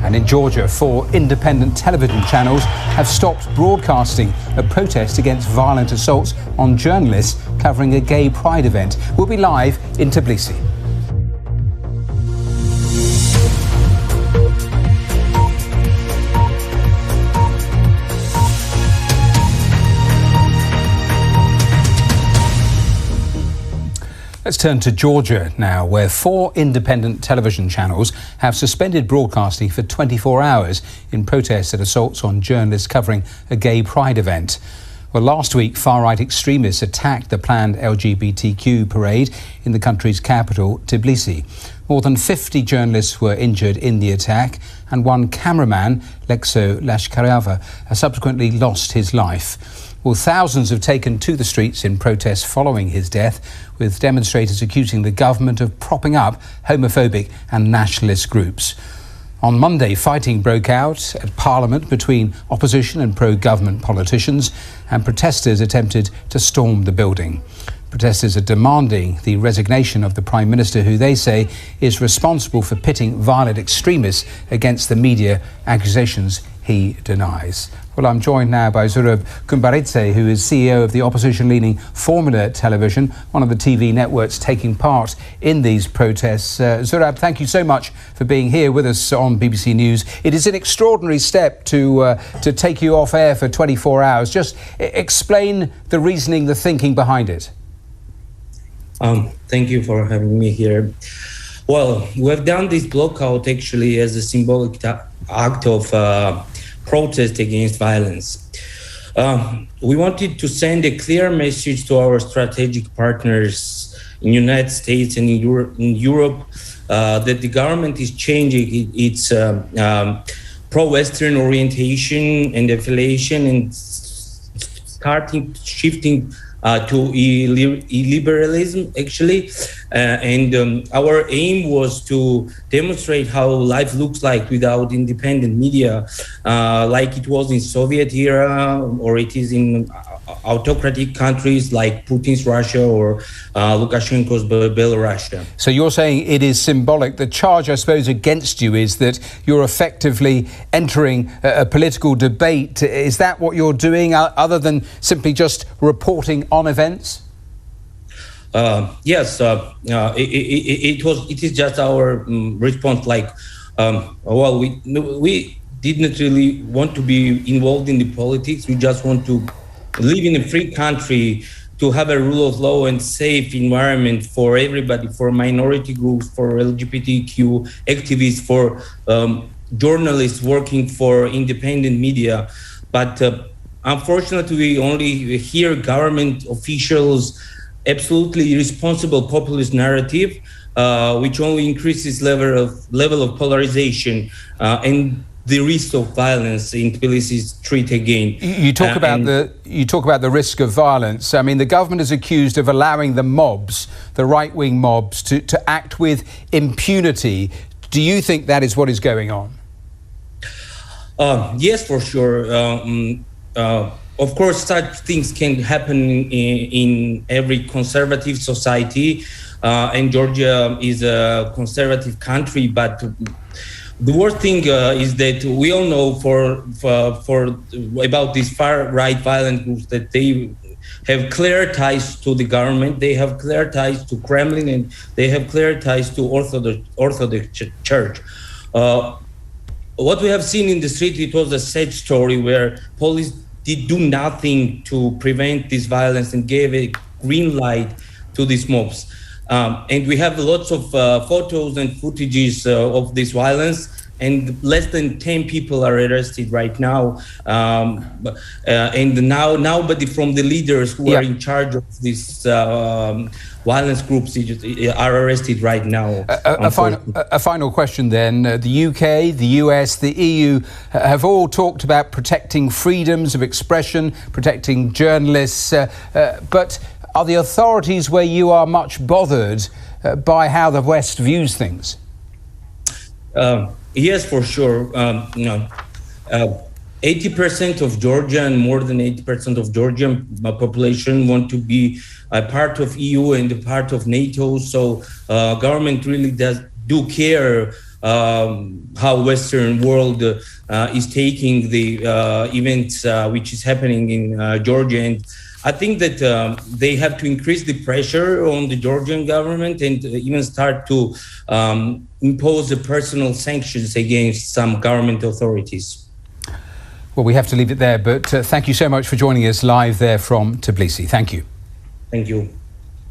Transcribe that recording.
And in Georgia, 4 independent television channels have stopped broadcasting a protest against violent assaults on journalists covering a gay pride event. We'll be live in Tbilisi. Let's turn to Georgia now, where 4 independent television channels have suspended broadcasting for 24 hours in protest at assaults on journalists covering a gay pride event. Well, last week, far-right extremists attacked the planned LGBTQ parade in the country's capital, Tbilisi. More than 50 journalists were injured in the attack, and one cameraman, Lekso Lashkareva, has subsequently lost his life. Well, thousands have taken to the streets in protest following his death, with demonstrators accusing the government of propping up homophobic and nationalist groups. On Monday, fighting broke out at Parliament between opposition and pro-government politicians, and protesters attempted to storm the building. Protesters are demanding the resignation of the Prime Minister, who they say is responsible for pitting violent extremists against the media, accusations he denies. Well, I'm joined now by Zurab Gumbaridze, who is CEO of the opposition-leaning Formula television, one of the TV networks taking part in these protests. Zurab, thank you so much for being here with us on BBC News. It is an extraordinary step to take you off air for 24 hours. Just explain the reasoning, the thinking behind it. Thank you for having me here. Well, we have done this blockout actually as a symbolic act of protest against violence. We wanted to send a clear message to our strategic partners in the United States and in Europe that the government is changing its pro-Western orientation and affiliation and shifting to illiberalism, actually. And our aim was to demonstrate how life looks like without independent media, like it was in Soviet era, or it is in autocratic countries like Putin's Russia or Lukashenko's Belarus. So you're saying it is symbolic. The charge, I suppose, against you is that you're effectively entering a political debate. Is that what you're doing, other than simply just reporting on events? Yes, it is just our response. Like, well, we didn't really want to be involved in the politics. We just want to live in a free country, to have a rule of law and safe environment for everybody, for minority groups, for LGBTQ activists, for journalists working for independent media. But unfortunately, we only hear government officials absolutely irresponsible populist narrative, which only increases level of polarization and the risk of violence in Tbilisi's street again. You talk about the risk of violence. I mean, the government is accused of allowing the mobs, the right-wing mobs, to act with impunity. Do you think that is what is going on? Yes, for sure. Of course, such things can happen in every conservative society, and Georgia is a conservative country, but the worst thing is that we all know for about these far-right violent groups that they have clear ties to the government, they have clear ties to Kremlin, and they have clear ties to Orthodox Church. What we have seen in the street, it was a sad story where police did do nothing to prevent this violence and gave a green light to these mobs. And we have lots of photos and footages of this violence, and less than 10 people are arrested right now. And now nobody from the leaders who are in charge of these violence groups are arrested right now. A final question then. The UK, the US, the EU have all talked about protecting freedoms of expression, protecting journalists, but are the authorities where you are much bothered by how the West views things? Yes, for sure. 80% of Georgia and more than 80% of Georgian population want to be a part of EU and a part of NATO. So government really do care how Western world is taking the events which is happening in Georgia. And I think that they have to increase the pressure on the Georgian government and even start to impose the personal sanctions against some government authorities. Well, we have to leave it there, but thank you so much for joining us live there from Tbilisi. Thank you. Thank you.